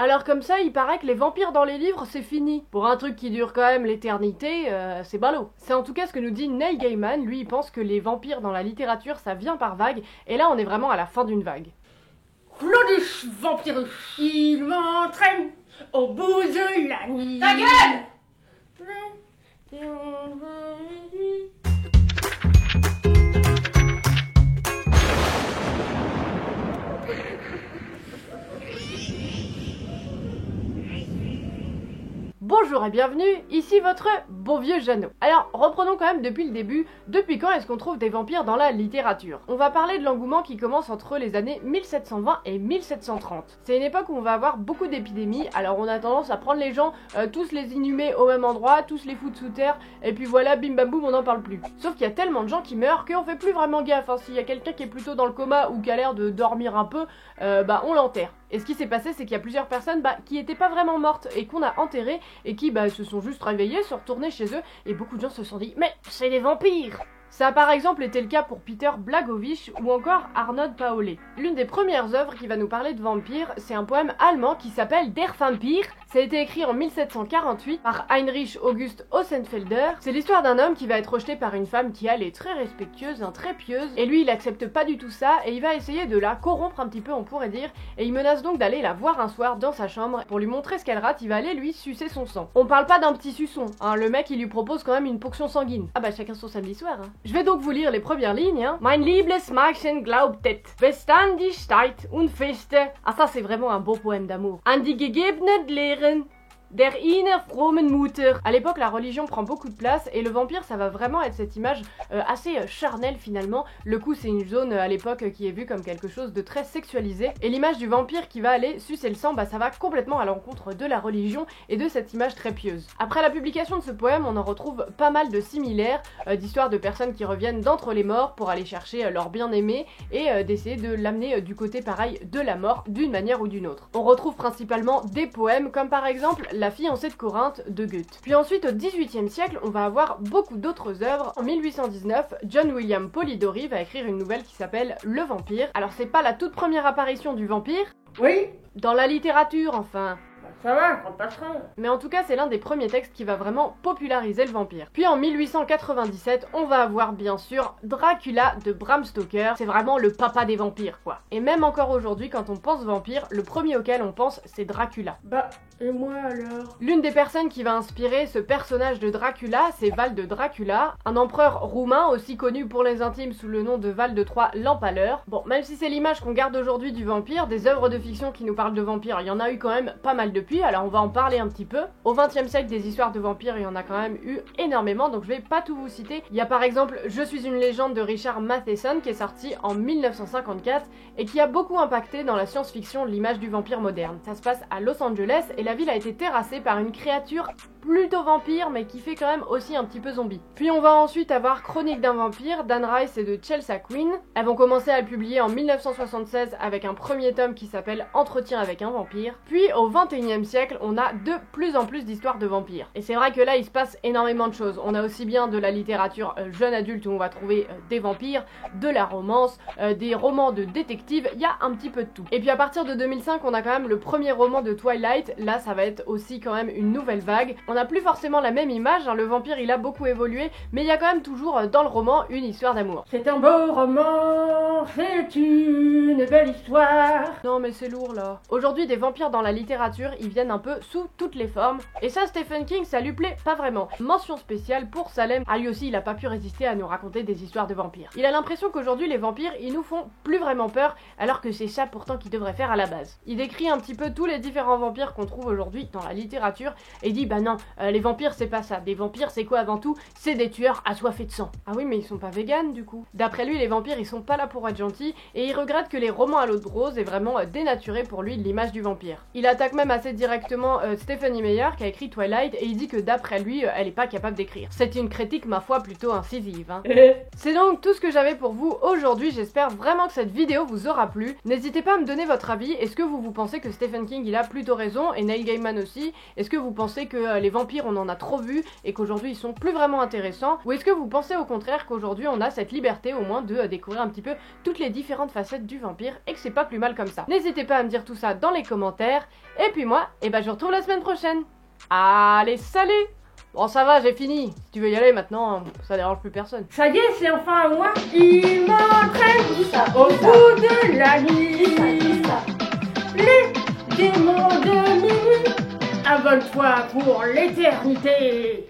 Alors comme ça, il paraît que les vampires dans les livres, c'est fini. Pour un truc qui dure quand même l'éternité, c'est ballot. C'est en tout cas ce que nous dit Neil Gaiman, lui il pense que les vampires dans la littérature, ça vient par vague, et là on est vraiment à la fin d'une vague. Claudius Vampirus, il m'entraîne au bout de la nuit. Ta gueule! Bonjour et bienvenue, ici votre bon vieux Jeannot. Alors, reprenons quand même depuis le début, depuis quand est-ce qu'on trouve des vampires dans la littérature? On va parler de l'engouement qui commence entre les années 1720 et 1730. C'est une époque où on va avoir beaucoup d'épidémies, alors on a tendance à prendre les gens, tous les inhumer au même endroit, tous les foutre sous terre, et puis voilà, bim bam boum, on n'en parle plus. Sauf qu'il y a tellement de gens qui meurent qu'on fait plus vraiment gaffe, hein. S'il y a quelqu'un qui est plutôt dans le coma ou qui a l'air de dormir un peu, on l'enterre. Et ce qui s'est passé, c'est qu'il y a plusieurs personnes qui étaient pas vraiment mortes et qu'on a enterrées et qui se sont juste réveillées, sont retournées chez eux et beaucoup de gens se sont dit « Mais c'est des vampires !» Ça a par exemple été le cas pour Peter Blagojevich ou encore Arnold Paolé. L'une des premières œuvres qui va nous parler de vampires, c'est un poème allemand qui s'appelle Der Vampir. Ça a été écrit en 1748 par Heinrich August Ossenfelder. C'est l'histoire d'un homme qui va être rejeté par une femme qui elle est très respectueuse, très pieuse, et lui il accepte pas du tout ça et il va essayer de la corrompre un petit peu on pourrait dire, et il menace donc d'aller la voir un soir dans sa chambre. Pour lui montrer ce qu'elle rate, il va aller lui sucer son sang. On parle pas d'un petit suçon, hein, le mec il lui propose quand même une ponction sanguine. Ah bah chacun son samedi soir hein. Je vais donc vous lire les premières lignes, hein. Mein liebes Märchen glaubtet, bestandig steigt und feste. Ah ça c'est vraiment un beau poème d'amour. An die gegebenen Lehren der inner frommen Mutter. À l'époque, la religion prend beaucoup de place et le vampire, ça va vraiment être cette image assez charnelle finalement. Le coup, c'est une zone à l'époque qui est vue comme quelque chose de très sexualisé. Et l'image du vampire qui va aller sucer le sang, ça va complètement à l'encontre de la religion et de cette image très pieuse. Après la publication de ce poème, on en retrouve pas mal de similaires, d'histoires de personnes qui reviennent d'entre les morts pour aller chercher leur bien-aimé et d'essayer de l'amener du côté pareil de la mort d'une manière ou d'une autre. On retrouve principalement des poèmes comme par exemple La fiancée de Corinthe de Goethe. Puis ensuite au XVIIIe siècle, on va avoir beaucoup d'autres œuvres. En 1819, John William Polidori va écrire une nouvelle qui s'appelle Le Vampire. Alors c'est pas la toute première apparition du vampire, Oui, dans la littérature enfin. ça va, on passera. Mais en tout cas, c'est l'un des premiers textes qui va vraiment populariser le vampire. Puis en 1897, on va avoir bien sûr Dracula de Bram Stoker. C'est vraiment le papa des vampires, quoi. Et même encore aujourd'hui, quand on pense vampire, le premier auquel on pense, c'est Dracula. Bah, et moi alors? L'une des personnes qui va inspirer ce personnage de Dracula, c'est Val de Dracula, un empereur roumain aussi connu pour les intimes sous le nom de Val de Troie l'Empaleur. Bon, même si c'est l'image qu'on garde aujourd'hui du vampire, des œuvres de fiction qui nous parlent de vampires, il y en a eu quand même pas mal depuis, alors on va en parler un petit peu. Au XXe siècle, des histoires de vampires, il y en a quand même eu énormément, donc je vais pas tout vous citer. Il y a par exemple Je suis une légende de Richard Matheson qui est sorti en 1954 et qui a beaucoup impacté dans la science-fiction l'image du vampire moderne. Ça se passe à Los Angeles et la ville a été terrassée par une créature plutôt vampire mais qui fait quand même aussi un petit peu zombie. Puis on va ensuite avoir Chronique d'un vampire d'Anne Rice et de Chelsea Quinn. Elles vont commencer à le publier en 1976 avec un premier tome qui s'appelle Entretien avec un vampire. Puis au XXIe siècle, on a de plus en plus d'histoires de vampires. Et c'est vrai que là il se passe énormément de choses. On a aussi bien de la littérature jeune adulte où on va trouver des vampires, de la romance, des romans de détectives, il y a un petit peu de tout. Et puis à partir de 2005, on a quand même le premier roman de Twilight. Là ça va être aussi quand même une nouvelle vague. On n'a plus forcément la même image, hein. Le vampire il a beaucoup évolué, mais il y a quand même toujours dans le roman une histoire d'amour. C'est un beau roman, c'est une belle histoire. Non mais c'est lourd là. Aujourd'hui des vampires dans la littérature, ils viennent un peu sous toutes les formes. Et ça Stephen King ça lui plaît pas vraiment. Mention spéciale pour Salem, lui aussi il a pas pu résister à nous raconter des histoires de vampires. Il a l'impression qu'aujourd'hui les vampires ils nous font plus vraiment peur, alors que c'est ça pourtant qu'ils devraient faire à la base. Il décrit un petit peu tous les différents vampires qu'on trouve aujourd'hui dans la littérature et dit bah non, les vampires c'est pas ça. Des vampires c'est quoi avant tout? C'est des tueurs assoiffés de sang. Ah oui mais ils sont pas véganes du coup. D'après lui les vampires ils sont pas là pour être gentils et il regrette que les romans à l'eau de rose aient vraiment dénaturé pour lui l'image du vampire. Il attaque même assez directement Stephenie Meyer qui a écrit Twilight et il dit que d'après lui elle est pas capable d'écrire. C'est une critique ma foi plutôt incisive hein. C'est donc tout ce que j'avais pour vous aujourd'hui, j'espère vraiment que cette vidéo vous aura plu. N'hésitez pas à me donner votre avis, est-ce que vous pensez que Stephen King il a plutôt raison et Neil Gaiman aussi? Est-ce que vous pensez que les vampires on en a trop vu et qu'aujourd'hui ils sont plus vraiment intéressants? Ou est-ce que vous pensez au contraire qu'aujourd'hui on a cette liberté au moins de découvrir un petit peu toutes les différentes facettes du vampire et que c'est pas plus mal comme ça? N'hésitez pas à me dire tout ça dans les commentaires Et puis moi, je vous retrouve la semaine prochaine. Allez, salut! Bon, ça va, j'ai fini. Si tu veux y aller maintenant, ça dérange plus personne. Ça y est, c'est enfin à moi. Il m'entraîne au bout de la nuit. Les démons de minuit, abonne-toi pour l'éternité.